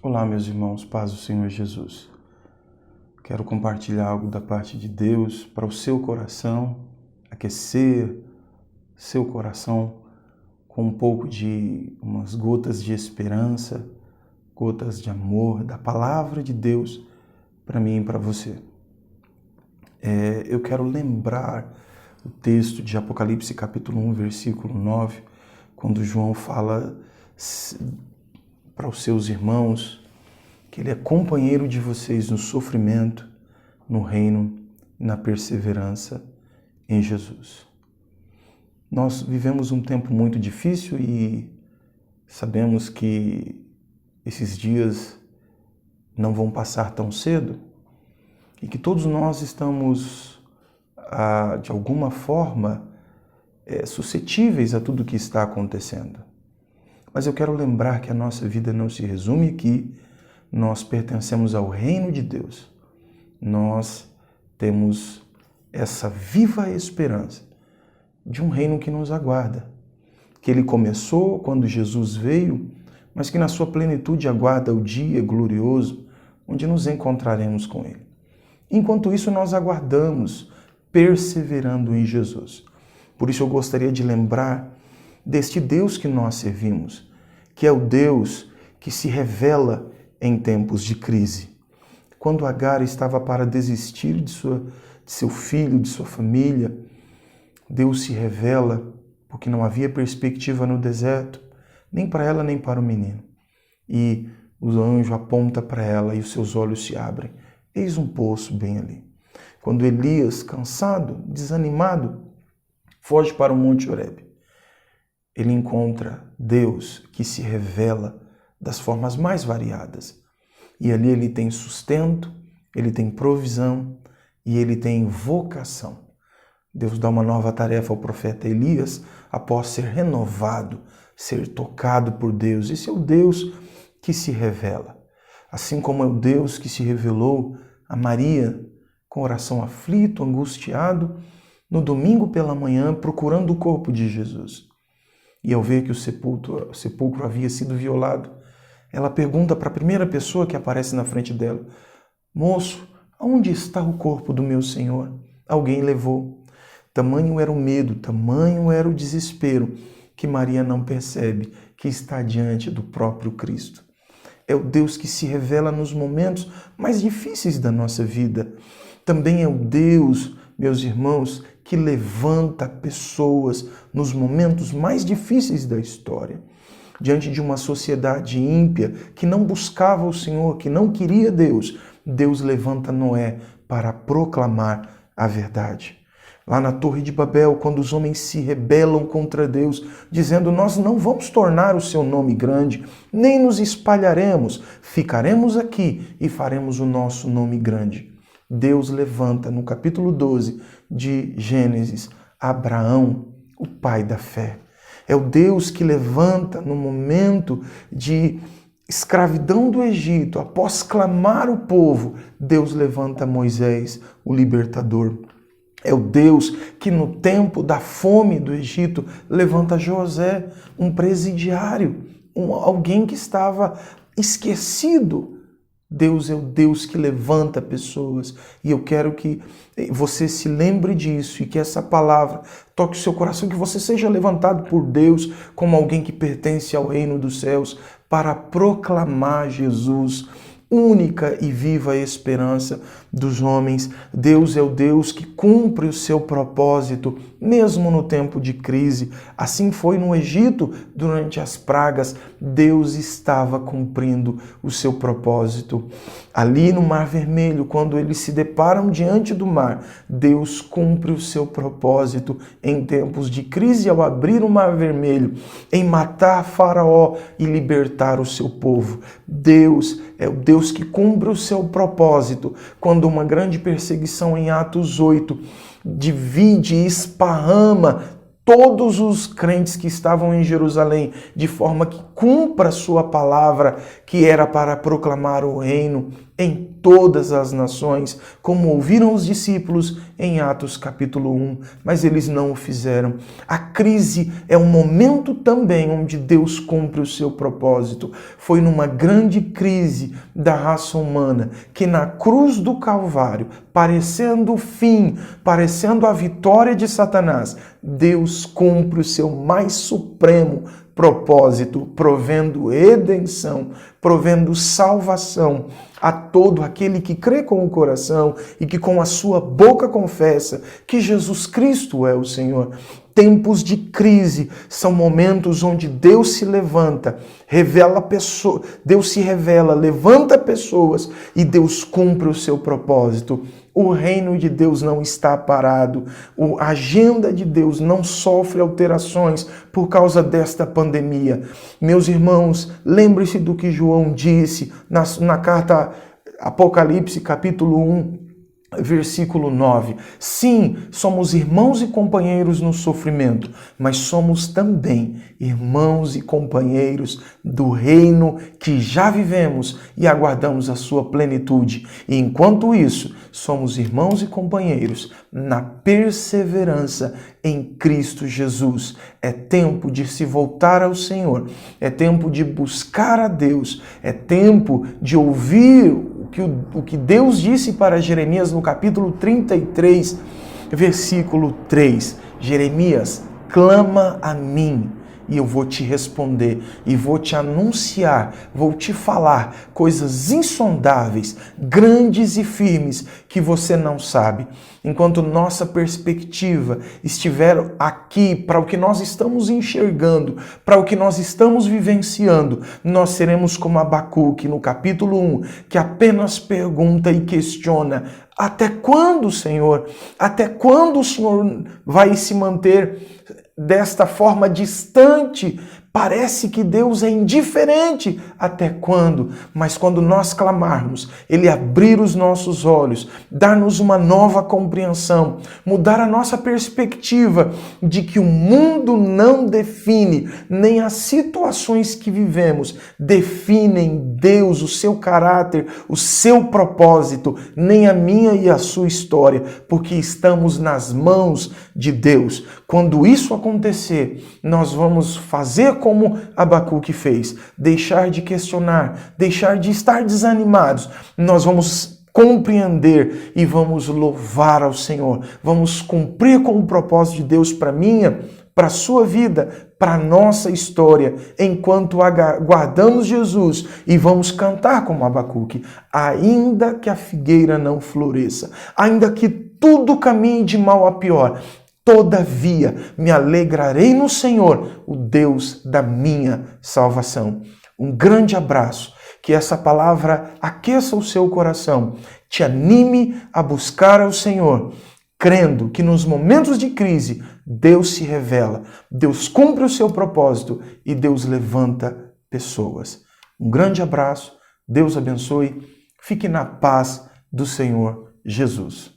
Olá, meus irmãos, paz do Senhor Jesus. Quero compartilhar algo da parte de Deus para o seu coração, aquecer seu coração com um pouco de umas gotas de esperança, gotas de amor, da palavra de Deus para mim e para você. Eu quero lembrar o texto de Apocalipse capítulo 1, versículo 9, quando João fala para os seus irmãos que ele é companheiro de vocês no sofrimento, no reino e na perseverança em Jesus. Nós vivemos um tempo muito difícil e sabemos que esses dias não vão passar tão cedo e que todos nós estamos, de alguma forma, suscetíveis a tudo que está acontecendo. Mas eu quero lembrar que a nossa vida não se resume aqui. Nós pertencemos ao reino de Deus. Nós temos essa viva esperança de um reino que nos aguarda, que ele começou quando Jesus veio, mas que na sua plenitude aguarda o dia glorioso onde nos encontraremos com ele. Enquanto isso, nós aguardamos, perseverando em Jesus. Por isso eu gostaria de lembrar deste Deus que nós servimos, que é o Deus que se revela em tempos de crise. Quando Agar estava para desistir de seu filho, de sua família, Deus se revela porque não havia perspectiva no deserto, nem para ela nem para o menino. E o anjo aponta para ela e os seus olhos se abrem. Eis um poço bem ali. Quando Elias, cansado, desanimado, foge para o Monte Horebe, ele encontra Deus que se revela das formas mais variadas. E ali ele tem sustento, ele tem provisão e ele tem vocação. Deus dá uma nova tarefa ao profeta Elias após ser renovado, ser tocado por Deus. Esse é o Deus que se revela. Assim como é o Deus que se revelou a Maria com oração aflito, angustiado, no domingo pela manhã, procurando o corpo de Jesus. E ao ver que o sepulcro havia sido violado, ela pergunta para a primeira pessoa que aparece na frente dela: moço, aonde está o corpo do meu Senhor? Alguém levou. Tamanho era o medo, tamanho era o desespero, que Maria não percebe que está diante do próprio Cristo. É o Deus que se revela nos momentos mais difíceis da nossa vida. Também é o Deus, meus irmãos, que levanta pessoas nos momentos mais difíceis da história. Diante de uma sociedade ímpia que não buscava o Senhor, que não queria Deus, Deus levanta Noé para proclamar a verdade. Lá na Torre de Babel, quando os homens se rebelam contra Deus, dizendo: nós não vamos tornar o seu nome grande, nem nos espalharemos, ficaremos aqui e faremos o nosso nome grande. Deus levanta, no capítulo 12 de Gênesis, Abraão, o pai da fé. É o Deus que levanta no momento de escravidão do Egito, após clamar o povo, Deus levanta Moisés, o libertador. É o Deus que no tempo da fome do Egito levanta José, um presidiário, alguém que estava esquecido. Deus é o Deus que levanta pessoas e eu quero que você se lembre disso e que essa palavra toque o seu coração, que você seja levantado por Deus como alguém que pertence ao reino dos céus para proclamar Jesus, única e viva esperança dos homens. Deus é o Deus que cumpre o seu propósito, mesmo no tempo de crise. Assim foi no Egito, durante as pragas, Deus estava cumprindo o seu propósito. Ali no Mar Vermelho, quando eles se deparam diante do mar, Deus cumpre o seu propósito em tempos de crise ao abrir o Mar Vermelho, em matar Faraó e libertar o seu povo. Deus é o Deus que cumpre o seu propósito quando uma grande perseguição em Atos 8 divide e esparrama todos os crentes que estavam em Jerusalém, de forma que cumpra a sua palavra, que era para proclamar o reino em todas as nações, como ouviram os discípulos em Atos capítulo 1, mas eles não o fizeram. A crise é um momento também onde Deus cumpre o seu propósito. Foi numa grande crise da raça humana que na cruz do Calvário, parecendo o fim, parecendo a vitória de Satanás, Deus cumpre o seu mais supremo propósito, provendo redenção, provendo salvação a todo aquele que crê com o coração e que com a sua boca confessa que Jesus Cristo é o Senhor. Tempos de crise são momentos onde Deus se levanta, revela pessoas, Deus se revela, levanta pessoas e Deus cumpre o seu propósito. O reino de Deus não está parado, a agenda de Deus não sofre alterações por causa desta pandemia. Meus irmãos, lembre-se do que João disse na carta Apocalipse, capítulo 1, versículo 9. Sim, somos irmãos e companheiros no sofrimento, mas somos também irmãos e companheiros do reino que já vivemos e aguardamos a sua plenitude. E enquanto isso, somos irmãos e companheiros na perseverança em Cristo Jesus. É tempo de se voltar ao Senhor, é tempo de buscar a Deus, é tempo de ouvir o que Deus disse para Jeremias no capítulo 33, versículo 3. Jeremias, clama a mim e eu vou te responder e vou te anunciar, vou te falar coisas insondáveis, grandes e firmes que você não sabe. Enquanto nossa perspectiva estiver aqui para o que nós estamos enxergando, para o que nós estamos vivenciando, nós seremos como Abacuque no capítulo 1, que apenas pergunta e questiona: até quando, Senhor? Até quando o Senhor vai se manter desta forma distante? Parece que Deus é indiferente. Até quando? Mas quando nós clamarmos, Ele abrir os nossos olhos, dar-nos uma nova compreensão, mudar a nossa perspectiva de que o mundo não define, nem as situações que vivemos definem Deus, o seu caráter, o seu propósito, nem a minha e a sua história, porque estamos nas mãos de Deus. Quando isso acontecer, nós vamos fazer como Abacuque fez, deixar de questionar, deixar de estar desanimados. Nós vamos compreender e vamos louvar ao Senhor. Vamos cumprir com o propósito de Deus para minha, para a sua vida, para a nossa história, enquanto aguardamos Jesus e vamos cantar como Abacuque: ainda que a figueira não floresça, ainda que tudo caminhe de mal a pior, todavia me alegrarei no Senhor, o Deus da minha salvação. Um grande abraço, que essa palavra aqueça o seu coração, te anime a buscar ao Senhor, crendo que nos momentos de crise Deus se revela, Deus cumpre o seu propósito e Deus levanta pessoas. Um grande abraço, Deus abençoe, fique na paz do Senhor Jesus.